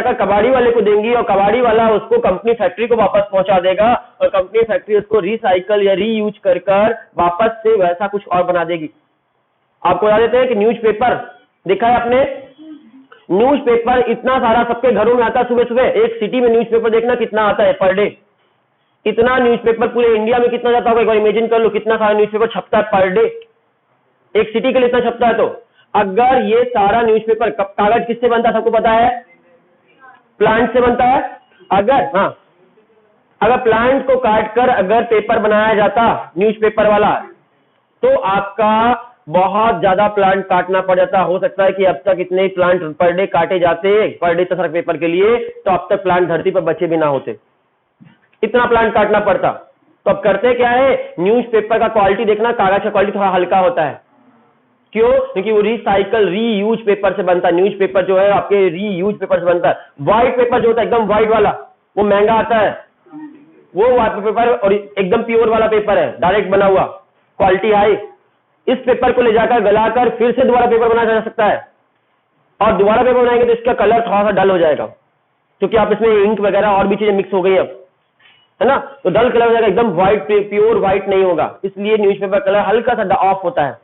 जाकर कबाड़ी वाले को देंगी और कबाड़ी वाला उसको कंपनी फैक्ट्री को वापस पहुंचा देगा और कंपनी फैक्ट्री उसको रिसाइकल या रीयूज कर वापस से वैसा कुछ और बना देगी। आपको बता देते हैं कि न्यूज़पेपर देखा है आपने, न्यूज़पेपर इतना सारा सबके घरों में आता है सुबह सुबह। एक सिटी में न्यूज़पेपर देखना कितना आता है पर डे, इतना न्यूज़पेपर पूरे इंडिया में कितना जाता होगा एक बार इमेजिन कर लो, कितना सारा न्यूज़पेपर छपता है पर डे, एक सिटी के लिए इतना छपता है। तो अगर ये सारा न्यूज़पेपर, कागज किससे बनता है सबको पता है, प्लांट से बनता है। अगर प्लांट को काटकर अगर पेपर बनाया जाता न्यूज़पेपर वाला, तो आपका बहुत ज्यादा प्लांट काटना पड़ जाता। हो सकता है कि अब तक इतने प्लांट पर डे काटे जाते पर डे तक पेपर के लिए, तो अब तक प्लांट धरती पर बचे भी ना होते, इतना प्लांट काटना पड़ता। तो अब करते क्या है, न्यूज़पेपर का क्वालिटी देखना, कागज का क्वालिटी थोड़ा हल्का होता है। क्यों? क्योंकि वो रिसाइकल रीयूज पेपर से बनता है। न्यूज़पेपर जो है आपके रीयूज पेपर से बनता है। व्हाइट पेपर जो होता है एकदम व्हाइट वाला, वो महंगा आता है, वो व्हाइट पेपर और एकदम प्योर वाला पेपर है, डायरेक्ट बना हुआ, क्वालिटी हाई। इस पेपर को ले जाकर गलाकर फिर से दोबारा पेपर बनाया जा सकता है, और दोबारा पेपर बनाएंगे तो इसका कलर थोड़ा सा डल हो जाएगा, क्योंकि आप इसमें इंक वगैरह और भी चीजें मिक्स हो गई अब, है ना, तो डल कलर हो जाएगा, एकदम व्हाइट प्योर व्हाइट नहीं होगा। इसलिए न्यूज़पेपर कलर हल्का सा ऑफ होता है।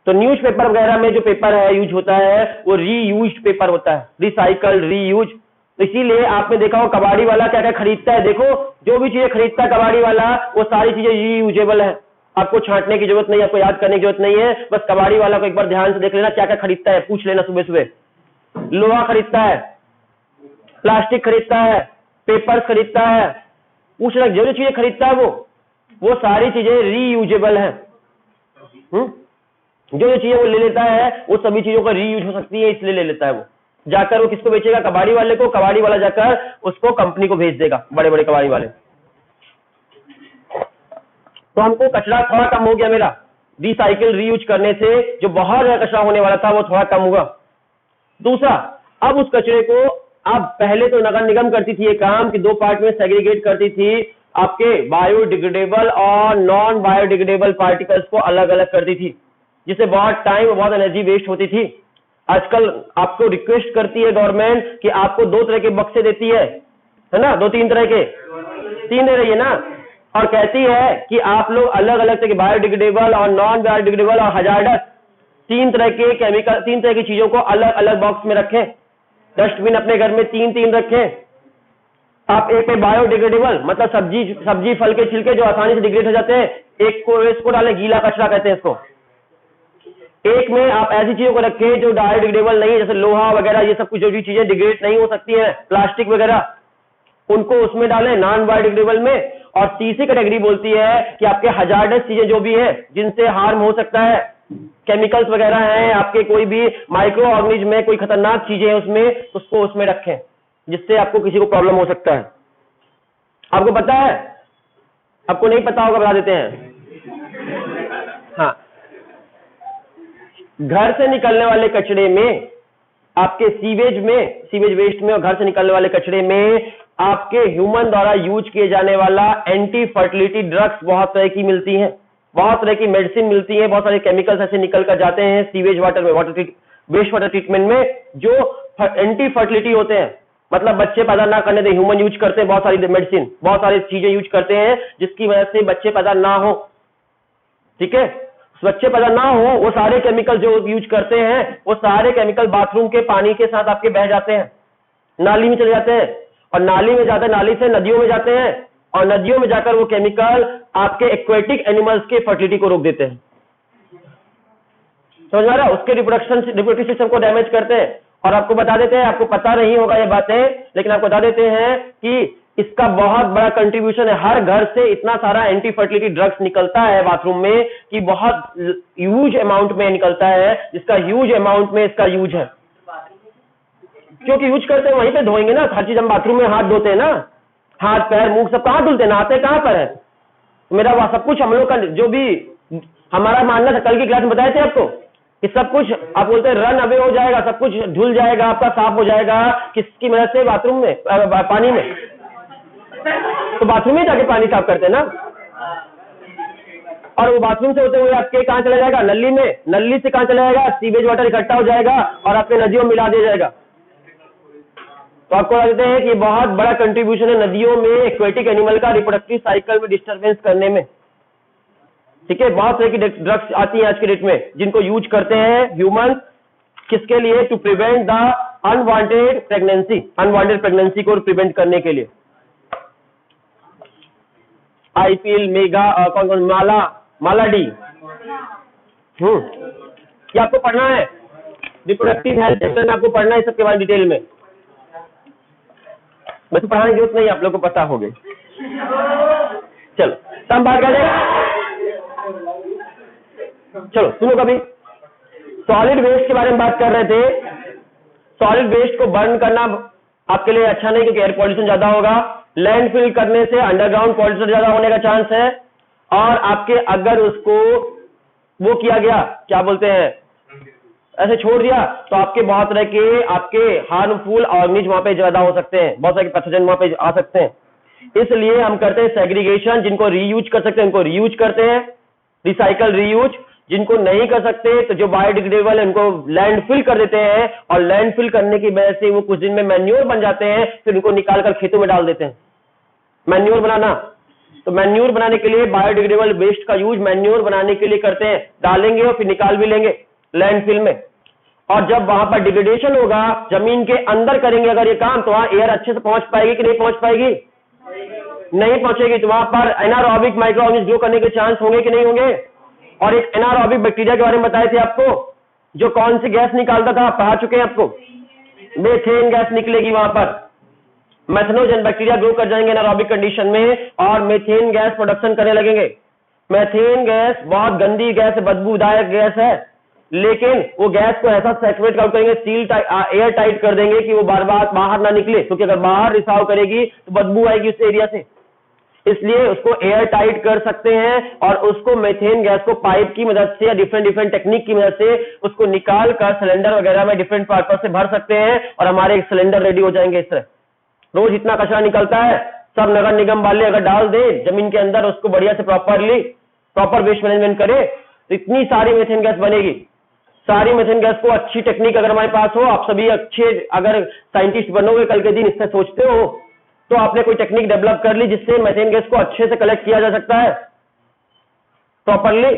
तो न्यूज़पेपर वगैरह में जो पेपर है यूज होता है वो रीयूज्ड पेपर होता है, रिसाइकल रीयूज। तो इसीलिए आपने देखा हो कबाड़ी वाला क्या क्या खरीदता है, देखो जो भी चीजें खरीदता है कबाड़ी वाला वो सारी चीजें रीयूजेबल है, आपको छांटने की जरूरत नहीं, आपको याद करने की जरूरत नहीं है। बस कबाड़ी वाला को एक बार ध्यान से देख लेना क्या क्या खरीदता है, पूछ लेना सुबह सुबह। लोहा खरीदता है, प्लास्टिक खरीदता है, पेपर्स खरीदता है, पूछ लेना जो जो चीजें खरीदता है वो सारी चीजें रीयूजेबल है। जो जो चीजें वो ले लेता है वो सभी चीजों का रीयूज हो सकती है, इसलिए ले लेता है। वो जाकर वो किसको बेचेगा, कबाड़ी वाले को, कबाड़ी वाला जाकर उसको कंपनी को भेज देगा, बड़े बड़े कबाड़ी वाले। तो हमको कचरा थोड़ा कम हो गया मेरा रिसाइकिल रीयूज करने से, जो बहुत ज्यादा कचरा होने वाला था वो थोड़ा कम होगा। दूसरा, अब उस कचरे को आप पहले तो नगर निगम करती थी ये काम कि दो पार्ट में सेग्रीगेट करती थी, आपके बायोडिग्रेडेबल और नॉन बायोडिग्रेडेबल पार्टिकल्स को अलग अलग करती थी, जिससे बहुत टाइम और बहुत एनर्जी वेस्ट होती थी। आजकल आपको रिक्वेस्ट करती है गवर्नमेंट कि आपको 2 तरह के बक्से देती है ना, 2-3 तरह के, 3 दे रही है ना, और कहती है कि आप लोग अलग अलग तरह के बायोडिग्रेडेबल और नॉन बायोडिग्रेडेबल और हजार्डस 3 तरह के केमिकल, 3 तरह की चीजों को अलग अलग बॉक्स में रखें। डस्टबिन अपने घर में 3-3 रखें। आप एक में बायोडिग्रेडेबल मतलब सब्जी फल के छिलके जो आसानी से डिग्रेड हो जाते हैं, एक को इसको डालें, गीला कचरा कहते हैं इसको। एक में आप ऐसी चीजों को रखें जो बायोडिग्रेडेबल नहीं है, जैसे लोहा वगैरह, ये सब कुछ जो भी चीजें डिग्रेड नहीं हो सकती है, प्लास्टिक वगैरह, उनको उसमें डालें नॉन बायोडिग्रेडेबल में। और तीसरी कैटेगरी बोलती है कि आपके हजार्डस चीजें जो भी है जिनसे हार्म हो सकता है, केमिकल्स वगैरह हैं, आपके कोई भी माइक्रो ऑर्गेनिज्म में कोई खतरनाक चीजें हैं उसमें, उसको उसमें रखें, जिससे आपको किसी को प्रॉब्लम हो सकता है। आपको पता है, आपको नहीं पता होगा बता देते हैं। हाँ, घर से निकलने वाले कचरे में, आपके सीवेज वेस्ट में और घर से निकलने वाले कचरे में आपके ह्यूमन द्वारा यूज किए जाने वाला एंटी फर्टिलिटी ड्रग्स बहुत तरह की मिलती हैं, बहुत तरह की मेडिसिन मिलती है, बहुत सारे केमिकल्स ऐसे निकल कर जाते हैं सीवेज वाटर में, वेस्ट वाटर ट्रीटमेंट में, जो एंटी फर्टिलिटी होते हैं, मतलब बच्चे पैदा ना करने दें। ह्यूमन यूज करते हैं बहुत सारी मेडिसिन, बहुत सारी चीजें यूज करते हैं जिसकी वजह से बच्चे पैदा ना हो। ठीक है, बच्चे पैदा ना हो, वो सारे केमिकल जो यूज करते हैं, वो सारे केमिकल बाथरूम के पानी के साथ आपके बह जाते हैं, नाली में चले जाते हैं, और नाली में जाते हैं, नाली से नदियों में जाते हैं, और नदियों में जाकर वो केमिकल आपके एक्वेटिक एनिमल्स के फर्टिलिटी को रोक देते हैं। समझ आ रहा है, उसके रिप्रोडक्टिव सिस्टम को डैमेज करते हैं। और आपको बता देते हैं, आपको पता नहीं होगा ये बातें, लेकिन आपको बता देते हैं कि इसका बहुत बड़ा कंट्रीब्यूशन है। हर घर से इतना सारा एंटी फर्टिलिटी ड्रग्स निकलता है बाथरूम में कि बहुत ह्यूज अमाउंट में निकलता है, जिसका ह्यूज अमाउंट में इसका यूज है। क्योंकि यूज करते हैं वहीं पे धोएंगे ना, हर चीज हम बाथरूम में हाथ धोते हैं ना, हाथ पैर मुंह सब कहां धुलते हैं, नहाते कहां पर है। मेरा वह सब कुछ हम लोग का जो भी हमारा मानना था, कल की क्लास में बताए थे आपको कि सब कुछ आप बोलते हैं रन अवे हो जाएगा, सब कुछ धुल जाएगा, आपका साफ हो जाएगा, किसकी मदद से, बाथरूम में, पानी में। तो बाथरूम में जाके पानी साफ करते हैं ना, और वो बाथरूम से होते हुए आपके कहां चला जाएगा, नली में, नली से कहां चला जाएगा, सीवेज वाटर इकट्ठा हो जाएगा और आपके नदियों में मिला दिया जाएगा। तो आपको लगता है कि बहुत बड़ा कंट्रीब्यूशन है नदियों में एक्वेटिक एनिमल का रिप्रोडक्टिव साइकिल में डिस्टरबेंस करने में। ठीक है, बहुत तरह की ड्रग्स आती हैं आज के डेट में जिनको यूज करते हैं ह्यूमन, किसके लिए? To prevent the unwanted pregnancy को प्रिवेंट करने के लिए। आईपीएल, मेगा, कौन मालाडी, क्या आपको पढ़ना है? रिप्रोडक्टिव हेल्थ सेक्टर में आपको पढ़ना है सबके बारे में डिटेल में। वैसे पढ़ाने की जरूरत नहीं, आप लोग को पता होगी। चलो तो हम बात करें, चलो सुनो कभी, सॉलिड वेस्ट के बारे में बात कर रहे थे। सॉलिड वेस्ट को बर्न करना आपके लिए अच्छा नहीं, क्योंकि एयर पॉल्यूशन ज्यादा होगा। लैंडफिल करने से अंडरग्राउंड पॉल्यूशन ज्यादा होने का चांस है, और आपके अगर उसको वो किया गया, क्या बोलते हैं, ऐसे छोड़ दिया, तो आपके बहुत तरह के आपके हार्मफुल ऑर्गेनिज्म वहां पे ज्यादा हो सकते हैं, बहुत सारे पैथोजन वहां पे आ सकते हैं। इसलिए हम करते हैं सेग्रीगेशन, जिनको रीयूज कर सकते हैं उनको रीयूज करते हैं, रिसाइकल रीयूज। जिनको नहीं कर सकते तो जो बायोडिग्रेडेबल है उनको लैंडफिल कर देते हैं, और लैंडफिल करने की वजह से वो कुछ दिन में मैन्योर बन जाते हैं, फिर उनको निकाल कर खेतों में डाल देते हैं। मैन्योर बनाना, तो मैन्योर बनाने के लिए बायोडिग्रेडेबल वेस्ट का यूज मैन्योर बनाने के लिए करते हैं, डालेंगे और फिर निकाल भी लेंगे लैंडफिल में। और जब वहां पर डिग्रेडेशन होगा, जमीन के अंदर करेंगे अगर ये काम, तो वहां एयर अच्छे से पहुंच पाएगी कि नहीं पहुंच पाएगी? नहीं पहुंचेगी। तो वहां पर एनारोबिक माइक्रो ऑर्गेनिज्म ग्रो करने के चांस होंगे कि नहीं होंगे? और एक एनारोबिक बैक्टीरिया के बारे में बताए थे आपको, जो कौन सी गैस निकालता था, पढ़ा चुके हैं आपको, मेथेन गैस निकलेगी वहां पर। मैथनोजन बैक्टीरिया ग्रो कर जाएंगे एनारोबिक कंडीशन में और मेथेन गैस प्रोडक्शन करने लगेंगे। मेथेन गैस बहुत गंदी गैस है, बदबूदायक गैस है, लेकिन वो गैस को ऐसा सैचुरेट आउट करेंगे, सील एयर टाइट कर देंगे कि वो बार बार बाहर ना निकले, क्योंकि अगर बाहर रिसाव करेगी तो बदबू आएगी उस एरिया से। इसलिए उसको एयर टाइट कर सकते हैं, और उसको मेथेन गैस को पाइप की मदद से या डिफरेंट टेक्निक की मदद से उसको निकाल कर सिलेंडर वगैरह में डिफरेंट पर्पस से भर सकते हैं, और हमारे सिलेंडर रेडी हो जाएंगे। इस तरह रोज इतना कचरा निकलता है, सब नगर निगम वाले अगर डाल दे जमीन के अंदर, उसको बढ़िया से प्रॉपर वेस्ट मैनेजमेंट करे, तो इतनी सारी मेथेन गैस बनेगी। सारी मेथेन गैस को अच्छी टेक्निक अगर हमारे पास हो, आप सभी अच्छे अगर साइंटिस्ट बनोगे कल के दिन, इससे सोचते हो, तो आपने कोई टेक्निक डेवलप कर ली जिससे मेथेन गैस को अच्छे से कलेक्ट किया जा सकता है प्रॉपरली।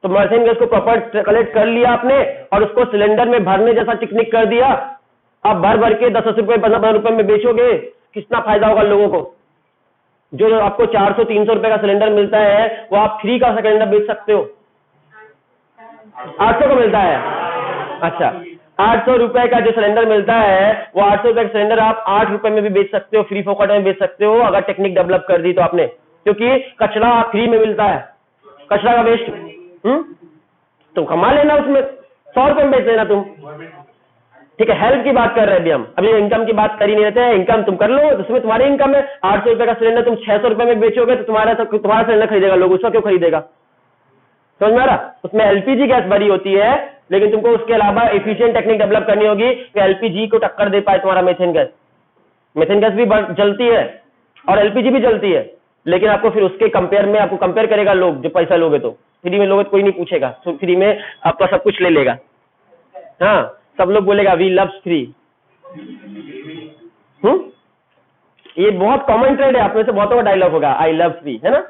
तो मेथेन गैस को प्रॉपर कलेक्ट कर लिया आपने, और उसको सिलेंडर में भरने जैसा टेक्निक कर दिया। अब भर के 10 रुपए 15 रुपए में बेचोगे, कितना फायदा होगा लोगों को? जो आपको 400-300 रुपए का सिलेंडर मिलता है, वो आप फ्री का सिलेंडर बेच सकते हो। 800 का मिलता है, अच्छा 800 रुपए का जो सिलेंडर मिलता है, वो 800 रुपए का सिलेंडर आप 8 रुपए में भी बेच सकते हो, फ्री फोकट में बेच सकते हो, अगर टेक्निक डेवलप कर दी तो आपने, क्योंकि कचरा फ्री में मिलता है, कचरा का वेस्ट तुम कमा लेना, उसमें 100 रुपए में बेच लेना तुम। ठीक है, हेल्थ की बात कर रहे हैं अभी हम, अभी इनकम की बात कर ही नहीं रहते हैं। इनकम तुम कर लो, उसमें तुम्हारी इनकम है। 800 रुपए का सिलेंडर तुम 600 रुपए में बेचोगे तो तुम्हारा सिलेंडर खरीदेगा लोग, उसका क्यों खरीदेगा? समझ में आ रहा? उसमें एलपीजी गैस भरी होती है, लेकिन तुमको उसके अलावा एफिशिएंट टेक्निक डेवलप करनी होगी कि एलपीजी को टक्कर दे पाए तुम्हारा मेथेन गैस। मेथेन गैस भी जलती है और एलपीजी भी जलती है, लेकिन आपको फिर उसके कंपेयर में आपको कंपेयर करेगा लोग, जो पैसा लोगे तो। फ्री में लोगे तो कोई नहीं पूछेगा, तो फ्री में आपका सब कुछ ले लेगा। हाँ, सब लोग बोलेगा वी लव फ्री। ये बहुत कॉमन ट्रेंड है, आप में से बहुतों का डायलॉग होगा, आई लव फ्री, है ना?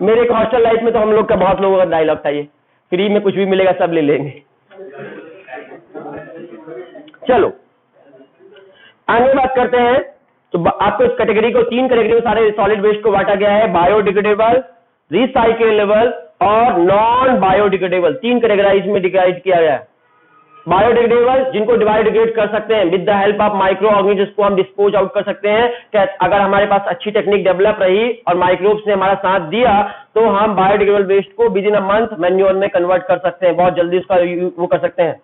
मेरे हॉस्टल लाइफ में तो हम लोग का बहुत लोगों का डायलॉग था ये, फ्री में कुछ भी मिलेगा सब ले लेंगे। चलो आगे बात करते हैं। तो आपको इस कैटेगरी को 3 कैटेगरी में सारे सॉलिड वेस्ट को बांटा गया है, बायोडिग्रेडेबल, रिसाइक्लेबल और नॉन बायोडिग्रेडेबल। 3 कैटेगराइज में डिवाइड किया गया है। बायोडिग्रेडेबल जिनको डिवाइड कर सकते हैं with the help of micro organism, जिसको हम डिस्पोज आउट कर सकते हैं। अगर हमारे पास अच्छी टेक्निक डेवलप रही और माइक्रोब्स ने हमारा साथ दिया, तो हम बायोडिग्रेडेबल वेस्ट को with in a month manure में कन्वर्ट कर सकते हैं, बहुत जल्दी उसका वो कर सकते हैं।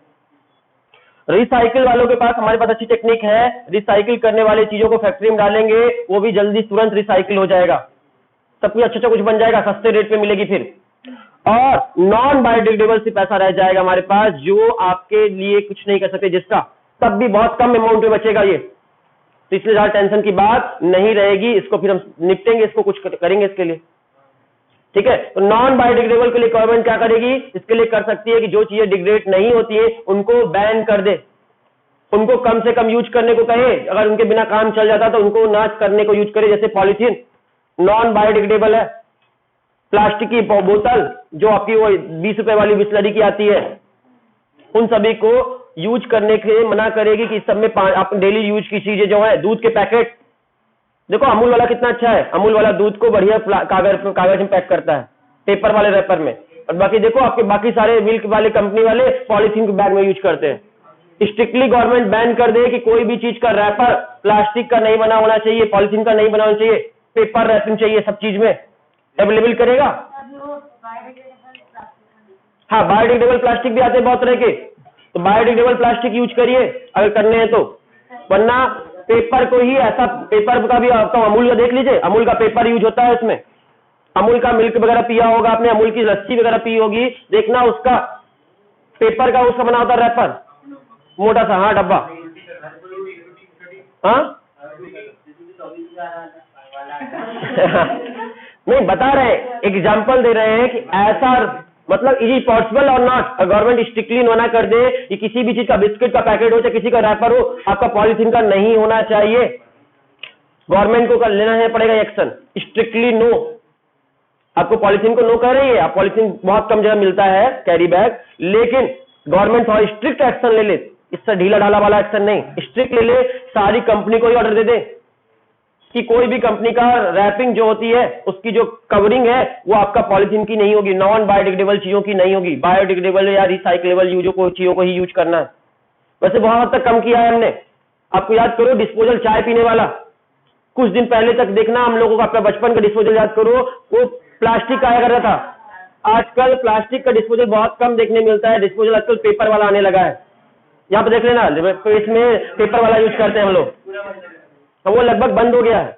रिसाइकिल वालों के पास हमारे पास अच्छी टेक्निक है, रिसाइकिल करने वाले चीजों को फैक्ट्री में डालेंगे, वो भी जल्दी तुरंत रिसाइकिल हो जाएगा, सब कुछ अच्छा कुछ बन जाएगा, सस्ते रेट पे मिलेगी फिर। और नॉन बायोडिग्रेडेबल से पैसा रह जाएगा हमारे पास, जो आपके लिए कुछ नहीं कर सकते, जिसका तब भी बहुत कम अमाउंट में बचेगा ये, तो इसलिए ज्यादा टेंशन की बात नहीं रहेगी। इसको फिर हम निपटेंगे, इसको कुछ करेंगे इसके लिए, ठीक है। तो नॉन बायोडिग्रेडेबल के लिए गवर्नमेंट क्या करेगी, इसके लिए कर सकती है कि जो चीजें डिग्रेड नहीं होती है उनको बैन कर दे, उनको कम से कम यूज करने को कहे, अगर उनके बिना काम चल जाता तो उनको ना करने को यूज करे। जैसे पॉलीथीन नॉन बायोडिग्रेडेबल है, प्लास्टिक की बोतल जो आपकी वो 20 रुपए वाली बिस्लरी की आती है, उन सभी को यूज करने के मना करेगी कि इस सब में आप डेली यूज की चीजें जो है, दूध के पैकेट देखो अमूल वाला कितना अच्छा है, अमूल वाला दूध को बढ़िया कागज में पैक करता है, पेपर वाले रैपर में, और बाकी देखो आपके बाकी सारे मिल्क वाले कंपनी वाले पॉलीथीन के बैग में यूज करते हैं। स्ट्रिक्टली गवर्नमेंट बैन कर दे कि कोई भी चीज का रैपर प्लास्टिक का नहीं बना होना चाहिए, पॉलीथीन का नहीं बना होना चाहिए, पेपर रैपिंग चाहिए, सब चीज में अवेलेबल करेगा। हाँ, बायोडिग्रेडेबल प्लास्टिक भी आते हैं बहुत तरह के, तो बायोडिग्रेडेबल प्लास्टिक यूज करिए अगर करने हैं तो, वरना पेपर को ही ऐसा, पेपर का भी आपका अमूल का देख लीजिए, अमूल का पेपर यूज होता है उसमें, अमूल का मिल्क वगैरह पिया होगा आपने, अमूल की लस्सी वगैरह पी होगी, देखना उसका पेपर का उसका बना होता है रैपर, मोटा सा, हाँ डब्बा, हाँ नहीं बता रहे हैं, एग्जाम्पल दे रहे हैं कि ऐसा मतलब इज इट पॉसिबल और नॉट। गवर्नमेंट स्ट्रिक्टली मना कर दे कि किसी भी चीज का बिस्किट का पैकेट हो चाहे किसी का रैपर हो, आपका पॉलीथीन का नहीं होना चाहिए, गवर्नमेंट को कर लेना है पड़ेगा एक्शन, स्ट्रिक्टली नो। आपको पॉलीथीन को नो कर रही है, आप पॉलीथीन बहुत कम जगह मिलता है कैरी बैग, लेकिन गवर्नमेंट थोड़ा स्ट्रिक्ट एक्शन ले ले, इससे ढीला ढाला वाला एक्शन नहीं, स्ट्रिक्ट ले ले, सारी कंपनी को ही ऑर्डर दे दे कि कोई भी कंपनी का रैपिंग जो होती है उसकी जो कवरिंग है वो आपका पॉलीथीन की नहीं होगी, नॉन बायोडिग्रेडेबल चीजों की नहीं होगी, बायोडिग्रेडेबल या रिसाइक्लेबल चीजों को ही यूज करना है। वैसे बहुत हद तक कम किया है हमने। आपको याद करो डिस्पोजल चाय पीने वाला, कुछ दिन पहले तक देखना हम लोगों को अपना बचपन का डिस्पोजल याद करो, वो प्लास्टिक का आया करता था। आजकल प्लास्टिक का डिस्पोजल बहुत कम देखने मिलता है, डिस्पोजल आजकल पेपर वाला आने लगा है। यहाँ पे देख लेना, इसमें पेपर वाला यूज करते हैं हम लोग, तो वो लगभग बंद हो गया है।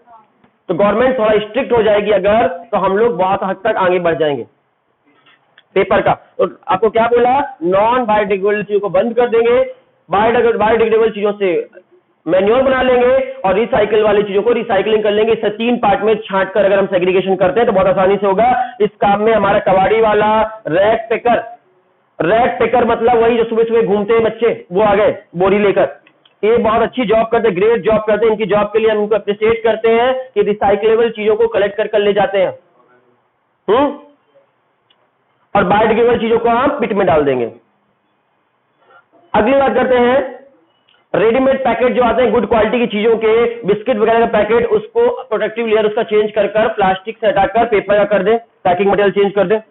तो गवर्नमेंट थोड़ा स्ट्रिक्ट हो जाएगी अगर, तो हम लोग बहुत हद तक आगे बढ़ जाएंगे पेपर का। तो आपको क्या बोला, नॉन बायोडिग्रेडेबल चीजों को बंद कर देंगे, बायोडिग्रेडेबल चीजों से मैन्योर बना लेंगे और रिसाइकल वाली चीजों को रिसाइकलिंग कर लेंगे। इसे 3 पार्ट में छांट कर अगर हम सेग्रीगेशन करते हैं तो बहुत आसानी से होगा। इस काम में हमारा कबाड़ी वाला, रैक पेकर मतलब वही जो सुबह सुबह घूमते हैं बच्चे, वो आ गए बोरी लेकर, ये बहुत अच्छी जॉब करते हैं, ग्रेट जॉब करते हैं। इनकी जॉब के लिए हम इनको अप्रिशिएट करते हैं कि रिसाइक्लेबल चीजों को कलेक्ट कर ले जाते हैं, और बायोडिग्रेडेबल चीजों को हम पिट में डाल देंगे। अगली बात करते हैं, रेडीमेड पैकेट जो आते हैं गुड क्वालिटी की चीजों के, बिस्किट वगैरह का पैकेट, उसको प्रोटेक्टिव लेयर उसका चेंज कर प्लास्टिक से हटाकर पेपर का कर दे, पैकिंग मटेरियल चेंज कर दे।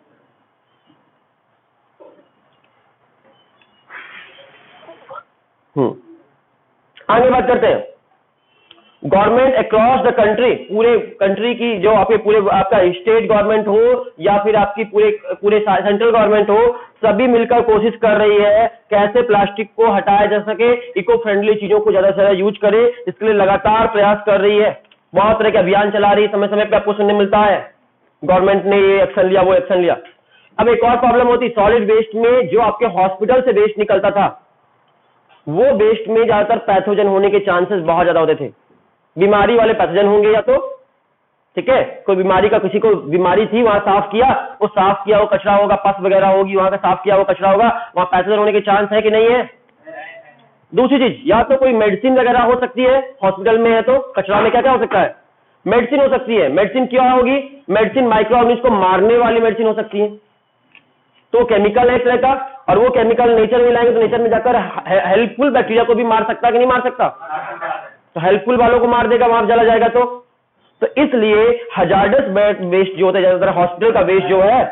आगे बात करते हैं, गवर्नमेंट अक्रॉस द कंट्री, पूरे कंट्री की जो आपके पूरे आपका स्टेट गवर्नमेंट हो या फिर आपकी पूरे सेंट्रल गवर्नमेंट हो, सभी मिलकर कोशिश कर रही है कैसे प्लास्टिक को हटाया जा सके, इको फ्रेंडली चीजों को ज्यादा से ज्यादा यूज करे, इसके लिए लगातार प्रयास कर रही है, बहुत तरह के अभियान चला रही है, समय समय पे आपको सुनने मिलता है गवर्नमेंट ने ये एक्शन लिया वो एक्शन लिया। अब एक और प्रॉब्लम होती है सॉलिड वेस्ट में, जो आपके हॉस्पिटल से वेस्ट निकलता था वो वेस्ट में ज्यादातर पैथोजन होने के चांसेस बहुत ज्यादा होते थे, बीमारी वाले पैथोजन होंगे या तो, ठीक है, कोई बीमारी का किसी को बीमारी थी वहां साफ किया वो कचरा होगा, पस वगैरह होगी, वहां का साफ किया वो कचरा होगा, वहां पैथोजन होने के चांस है कि नहीं है। दूसरी चीज, या तो कोई मेडिसिन वगैरह हो सकती है, हॉस्पिटल में है तो कचरा में क्या क्या हो सकता है, मेडिसिन हो सकती है। मेडिसिन क्या होगी, मेडिसिन माइक्रो ऑर्गेनिज्म को मारने वाली मेडिसिन हो सकती है, तो केमिकल है एक तरह का, और वो केमिकल नेचर में लाएंगे तो नेचर में जाकर हेल्पफुल बैक्टीरिया को भी मार सकता है कि नहीं मार सकता, तो हेल्पफुल वालों को मार देगा वहां चला जाएगा। तो इसलिए हजार्डस वेस्ट जो होता है, ज्यादातर हॉस्पिटल का वेस्ट जो है,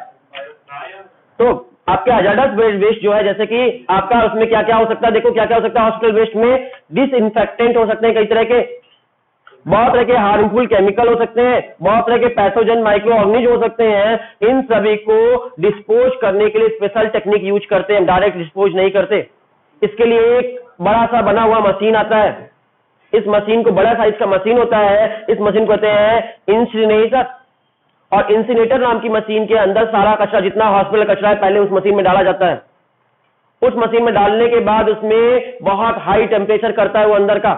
तो आपके हजार्डस वेस्ट जो है, जैसे कि आपका उसमें क्या क्या हो सकता है, देखो क्या क्या हो सकता है हॉस्पिटल वेस्ट में, डिसइंफेक्टेंट हो सकते हैं कई तरह के, बहुत तरह के हार्मफुल केमिकल हो सकते हैं, बहुत तरह के पैथोजन माइक्रो ऑर्गेनिज्म हो सकते हैं। इन सभी को डिस्पोज करने के लिए स्पेशल टेक्निक यूज करते हैं, डायरेक्ट डिस्पोज नहीं करते। इसके लिए एक बड़ा सा बना हुआ मशीन आता है, इस मशीन को, बड़ा साइज का मशीन होता है, इस मशीन को कहते हैं इंसिनेटर, और इंसिनेटर नाम की मशीन के अंदर सारा कचरा, जितना हॉस्पिटल कचरा है, पहले उस मशीन में डाला जाता है। उस मशीन में डालने के बाद उसमें बहुत हाई टेम्परेचर करता है वो अंदर का,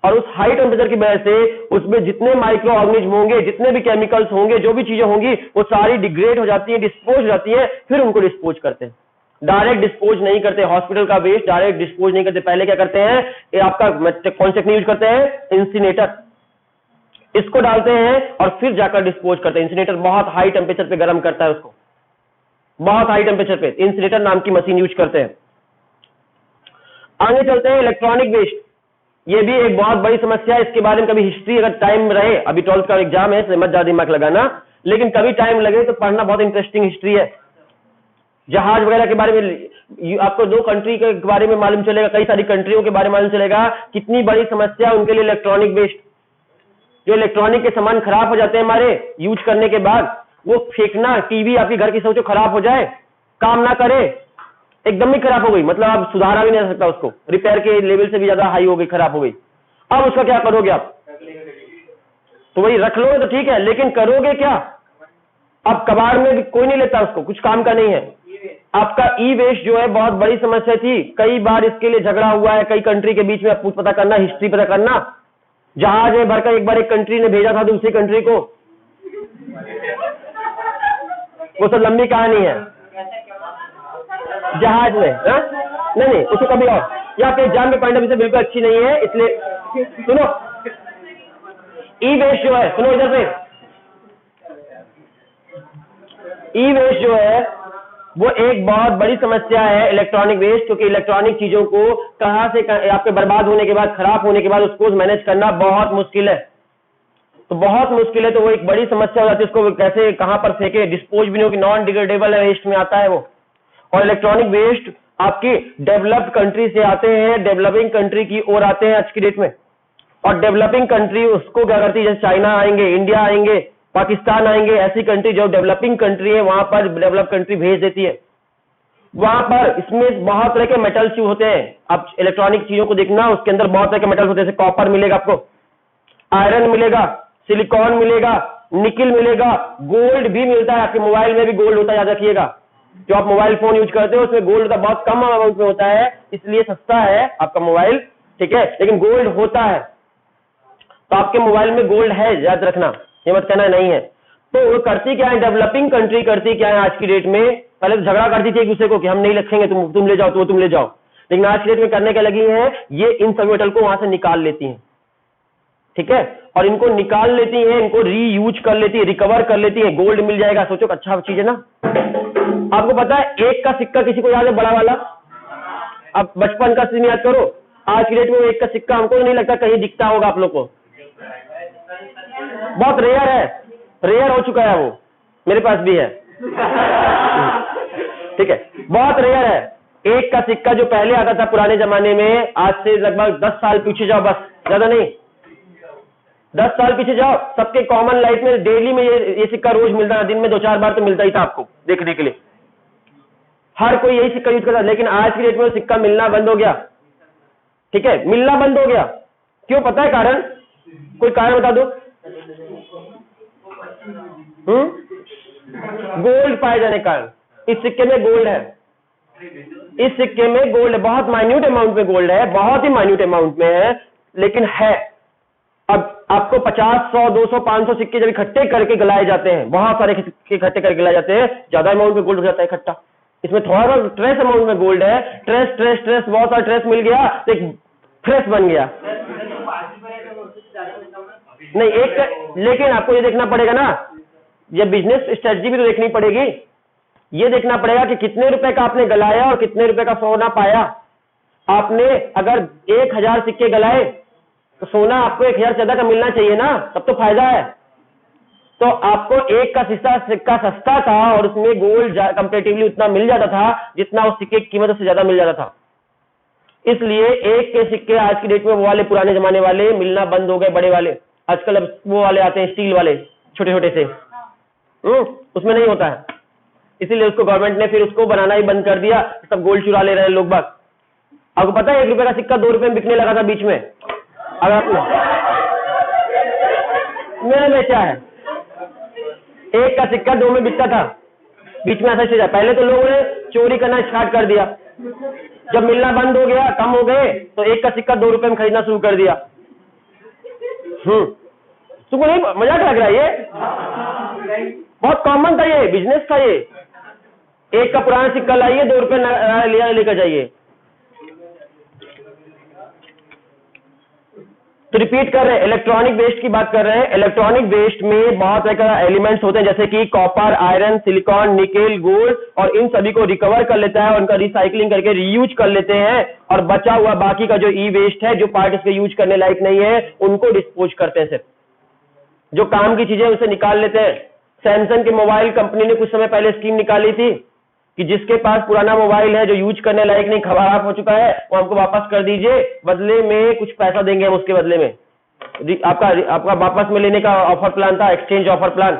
और उस हाई टेम्परेचर की वजह से उसमें जितने माइक्रो ऑर्गेनिज्म होंगे, जितने भी केमिकल्स होंगे, जो भी चीजें होंगी, वो सारी डिग्रेड हो जाती है, डिस्पोज हो जाती है, फिर उनको डिस्पोज करते हैं। डायरेक्ट डिस्पोज नहीं करते, हॉस्पिटल का वेस्ट डायरेक्ट डिस्पोज नहीं करते। पहले क्या करते हैं, ये आपका कौन टेक्निक यूज करते हैं, इंसिनेटर, इसको डालते हैं और फिर जाकर डिस्पोज करते हैं। इंसिनेटर बहुत हाई टेम्परेचर पे गर्म करता है उसको, बहुत हाई टेम्परेचर पे इंसिनेटर नाम की मशीन यूज करते हैं। आगे चलते हैं, इलेक्ट्रॉनिक वेस्ट, ये भी एक बहुत बड़ी समस्या है। इसके बारे में कभी हिस्ट्री अगर टाइम रहे, अभी 12th का एग्जाम है, मत ज्यादा दिमाग लगाना, लेकिन कभी टाइम लगे तो पढ़ना, बहुत इंटरेस्टिंग हिस्ट्री है। जहाज वगैरह के बारे में आपको 2 कंट्री के बारे में मालूम चलेगा, कई सारी कंट्रियों के बारे में मालूम चलेगा, कितनी बड़ी समस्या उनके लिए इलेक्ट्रॉनिक वेस्ट। जो इलेक्ट्रॉनिक के सामान खराब हो जाते हैं हमारे यूज करने के बाद, वो फेंकना, टीवी आपकी घर की सोचो खराब हो जाए, काम ना करे, एकदम ही खराब हो गई, मतलब आप सुधारा भी नहीं जा सकता उसको, रिपेयर के लेवल से भी ज्यादा हाई हो गई, खराब हो गई। अब उसका क्या करोगे आप, तो वही रख लो तो ठीक है, लेकिन करोगे क्या? अब कबाड़ में भी कोई नहीं लेता उसको, कुछ काम का नहीं है। आपका ई वेस्ट जो है बहुत बड़ी समस्या थी, कई बार इसके लिए झगड़ा हुआ है कई कंट्री के बीच में। आप पता करना, हिस्ट्री पता करना, जहाज में भरकर एक बार एक कंट्री ने भेजा था दूसरी कंट्री को, वो सब लंबी कहानी है। जहाज में नहीं उसको कभी और, या फिर एग्जाम में पॉइंट ऑफ व्यू से बिल्कुल अच्छी नहीं है, इसलिए सुनो, ई वेस्ट जो है, सुनो इधर पे, ई वेस्ट जो है वो एक बहुत बड़ी समस्या है, इलेक्ट्रॉनिक वेस्ट, क्योंकि इलेक्ट्रॉनिक चीजों को कहां से आपके बर्बाद होने के बाद, खराब होने के बाद उसको मैनेज करना बहुत मुश्किल है, तो बहुत मुश्किल है। तो वो एक बड़ी समस्या हो जाती है, उसको कैसे कहां पर फेंके, डिस्पोज भी नहीं हो, कि नॉन डिग्रेडेबल वेस्ट में आता है वो। और इलेक्ट्रॉनिक वेस्ट आपकी डेवलप्ड कंट्री से आते हैं, डेवलपिंग कंट्री की ओर आते हैं आज की डेट में, और डेवलपिंग कंट्री उसको क्या करती है, जैसे चाइना आएंगे, इंडिया आएंगे, पाकिस्तान आएंगे, ऐसी कंट्री जो डेवलपिंग कंट्री है वहां पर डेवलप कंट्री भेज देती है। वहां पर इसमें बहुत तरह के मेटल्स यूज होते हैं, आप इलेक्ट्रॉनिक चीजों को देखना, उसके अंदर बहुत तरह के मेटल्स होते हैं, जैसे कॉपर मिलेगा आपको, आयरन मिलेगा, सिलिकॉन मिलेगा, निकिल मिलेगा, गोल्ड भी मिलता है। आपके मोबाइल में भी गोल्ड होता है, याद रखिएगा, जो आप मोबाइल फोन यूज करते हो उसमें गोल्ड का बहुत कम अमाउंट में होता है, इसलिए सस्ता है आपका मोबाइल, ठीक है, लेकिन गोल्ड होता है। तो आपके मोबाइल में गोल्ड है, याद रखना, ये मत कहना नहीं है। तो वो करती क्या है, डेवलपिंग कंट्री करती क्या है आज की डेट में, पहले तो झगड़ा करती थी एक दूसरे को कि हम नहीं रखेंगे, तुम ले जाओ, तो तुम ले जाओ, लेकिन आज की डेट में करने क्या लगी है, ये इन सभी मेटल को वहां से निकाल लेती हैं, ठीक है, और इनको निकाल लेती हैं, इनको रीयूज कर लेती है, रिकवर कर लेती है, गोल्ड मिल जाएगा। सोचो अच्छा चीज है ना। आपको पता है एक का सिक्का किसी को याद है, बड़ा वाला, अब बचपन का सीन याद करो, आज की डेट में एक का सिक्का हमको नहीं लगता कहीं दिखता होगा आप लोग को, बहुत रेयर है, रेयर हो चुका है वो, मेरे पास भी है ठीक है, बहुत रेयर है। एक का सिक्का जो पहले आता था पुराने जमाने में, आज से लगभग 10 साल पीछे जाओ, बस ज्यादा नहीं, 10 साल पीछे जाओ, सबके कॉमन लाइफ में डेली में ये सिक्का रोज मिलता था, दिन में 2-4 बार तो मिलता ही था आपको देखने के लिए, हर कोई यही सिक्का यूज करता। लेकिन आज की डेट में सिक्का मिलना बंद हो गया, ठीक है, मिलना बंद हो गया। क्यों, पता है कारण? कोई कारण बता दो। गोल्ड पाए जाने के कारण, इस सिक्के में गोल्ड है, इस सिक्के में गोल्ड है, बहुत माइन्यूट अमाउंट में गोल्ड है, बहुत ही माइन्यूट अमाउंट में है, लेकिन है। अब आपको 50, 100, 200, 500 सिक्के जब इकट्ठे करके गलाए जाते हैं, बहुत सारे सिक्के इकट्ठे करके गलाए जाते हैं, ज्यादा अमाउंट में गोल्ड हो जाता है इकट्ठा। इसमें थोड़ा सा ट्रेस अमाउंट में गोल्ड है, ट्रेस बहुत सारा ट्रेस मिल गया तो एक फ्रेश बन गया नहीं एक। लेकिन आपको ये देखना पड़ेगा ना, ये बिजनेस स्ट्रेटजी भी तो देखनी पड़ेगी, ये देखना पड़ेगा कि कितने रुपए का आपने गलाया और कितने रुपए का सोना पाया। आपने अगर 1000 सिक्के गलाए तो सोना आपको 1000 से ज्यादा का मिलना चाहिए ना, तब तो फायदा है। तो आपको एक का सिक्का सस्ता था और उसमें गोल्ड कंपेरेटिवली उतना मिल जाता था जितना उस सिक्के की कीमत से ज्यादा मिल जाता था। इसलिए एक के सिक्के आज की डेट में वो वाले पुराने जमाने वाले मिलना बंद हो गए, बड़े वाले। आजकल अब वो वाले आते हैं स्टील वाले, छोटे छोटे से, उसमें नहीं होता है, इसीलिए उसको गवर्नमेंट ने फिर उसको बनाना ही बंद कर दिया, सब गोल्ड चुरा ले रहे हैं लोग बाग। आपको पता है 1 रुपए का सिक्का 2 रुपए में बिकने लगा था बीच में, अगर आपने में क्या है, 1 का सिक्का 2 में बिकता था, बीच में ऐसा चीज है। पहले तो लोगों ने चोरी करना स्टार्ट कर दिया, जब मिलना बंद हो गया, कम हो गए, तो 1 का सिक्का 2 रुपए में खरीदना शुरू कर दिया। तुमको नहीं मजाक लग रहा है? ये बहुत कॉमन था, ये बिजनेस था ये। एक का पुराना सिक्का लाइए, 2 रुपए लिया लेकर जाइए। तो रिपीट कर रहे हैं, इलेक्ट्रॉनिक वेस्ट की बात कर रहे हैं। इलेक्ट्रॉनिक वेस्ट में बहुत तरह का एलिमेंट्स होते हैं, जैसे कि copper, iron, silicon, nickel, gold, और इन सभी को रिकवर कर लेता है, उनका रिसाइकलिंग करके रीयूज कर लेते हैं, और बचा हुआ बाकी का जो ई वेस्ट है, जो पार्ट इसके यूज करने लायक नहीं है, उनको डिस्पोज करते हैं। सिर्फ जो काम की चीजें उसे निकाल लेते हैं। सैमसंग के मोबाइल कंपनी ने कुछ समय पहले स्कीम निकाली थी कि जिसके पास पुराना मोबाइल है, जो यूज करने लायक नहीं, खराब हो चुका है, वो हमको वापस कर दीजिए, बदले में कुछ पैसा देंगे हम उसके बदले में। आपका वापस में लेने का ऑफर प्लान था, exchange offer plan.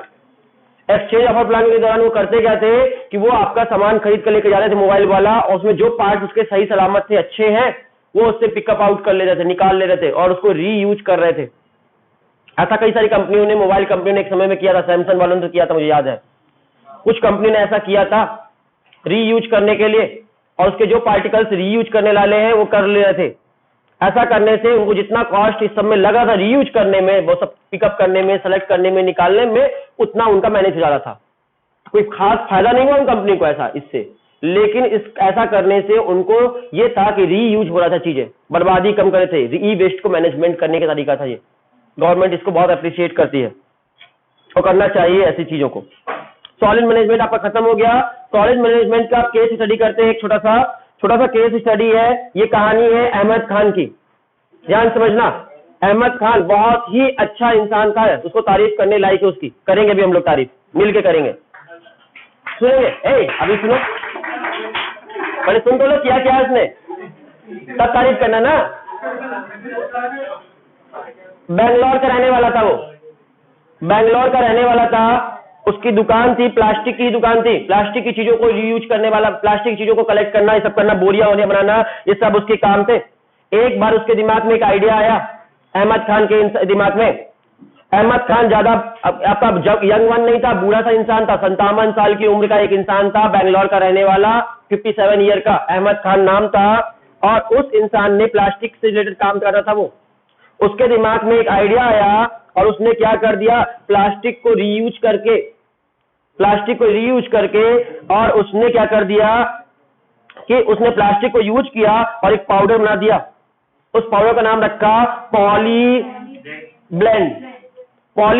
Exchange offer plan के दौरान वो करते क्या थे कि वो आपका सामान खरीद कर लेके जा रहे थे मोबाइल वाला, और उसमें जो पार्ट उसके सही सलामत थे, अच्छे हैं, वो उससे पिकअप आउट कर ले रहे थे, निकाल ले रहे थे, और उसको रीयूज कर रहे थे। ऐसा कई सारी कंपनियों ने, मोबाइल कंपनी ने एक समय में किया था, सैमसंग वालों ने किया था, मुझे याद है। कुछ कंपनी ने ऐसा किया था रीयूज करने के लिए, और उसके जो पार्टिकल्स रीयूज करने वाले हैं वो कर ले रहे थे। ऐसा करने से उनको जितना कॉस्ट इस सब में लगा था रीयूज करने में, वो सब पिकअप करने में, सेलेक्ट करने में, निकालने में, उतना उनका मैनेज हो जा रहा था। कोई खास फायदा नहीं हुआ उन कंपनी को ऐसा इससे, लेकिन ऐसा करने से उनको ये था कि रीयूज हो रहा था, चीजें बर्बादी कम करे थे। ई वेस्ट को मैनेजमेंट करने का तरीका था ये। गवर्नमेंट इसको बहुत अप्रिशिएट करती है और करना चाहिए ऐसी चीजों को। सॉलिड मैनेजमेंट आपका खत्म हो गया। सॉलिड मैनेजमेंट का केस स्टडी करते हैं। एक छोटा सा केस स्टडी है। ये कहानी है अहमद खान की, ध्यान समझना। अहमद खान बहुत ही अच्छा इंसान था, उसको तारीफ करने लायक है उसकी। करेंगे भी हम लोग तारीफ, मिल के करेंगे। सुनेंगे? अभी सुनो, पहले सुन तो लो क्या क्या उसने, तब तारीफ करना ना। बैंगलोर का रहने वाला था वो, बैंगलोर का रहने वाला था। उसकी दुकान थी, प्लास्टिक की दुकान थी, प्लास्टिक की चीजों को रीयूज करने वाला, प्लास्टिक की चीजों को कलेक्ट करना, ये सब करना, बोरियां वोरियां बनाना, ये सब उसके काम थे। एक बार उसके दिमाग में एक आइडिया आया, अहमद खान के दिमाग में। अहमद खान ज्यादा आपका यंग वन नहीं था, बूढ़ा सा इंसान था, 57 साल की उम्र का एक इंसान था, बैंगलोर का रहने वाला, 57 ईयर का अहमद खान नाम था। और उस इंसान ने प्लास्टिक से रिलेटेड काम कर रहा था वो। उसके दिमाग में एक आइडिया आया और उसने क्या कर दिया, प्लास्टिक को रीयूज करके, और उसने क्या कर दिया कि उसने प्लास्टिक को यूज किया और एक पाउडर बना दिया। उस पाउडर का नाम रखा पॉली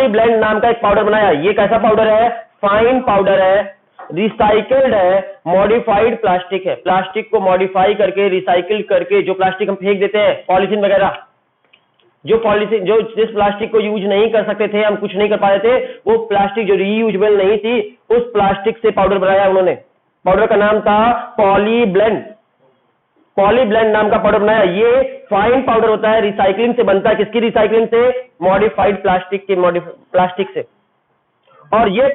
ब्लेंड नाम का एक पाउडर बनाया। ये कैसा पाउडर है? फाइन पाउडर है, रिसाइकल्ड है, मॉडिफाइड प्लास्टिक है। प्लास्टिक को मॉडिफाई करके, रिसाइकिल करके, जो प्लास्टिक हम फेंक देते हैं, पॉलीथीन वगैरह, जो जिस प्लास्टिक को यूज नहीं कर सकते थे, हम कुछ नहीं कर पाए थे, वो प्लास्टिक जो रीयूजेबल नहीं थी, उस प्लास्टिक से पाउडर बनाया उन्होंने। पाउडर का नाम था पॉली ब्लेंड नाम का पाउडर बनाया। ये फाइन पाउडर होता है, रिसाइकलिंग से बनता है। किसकी रिसाइकलिंग से? मॉडिफाइड प्लास्टिक से। और ये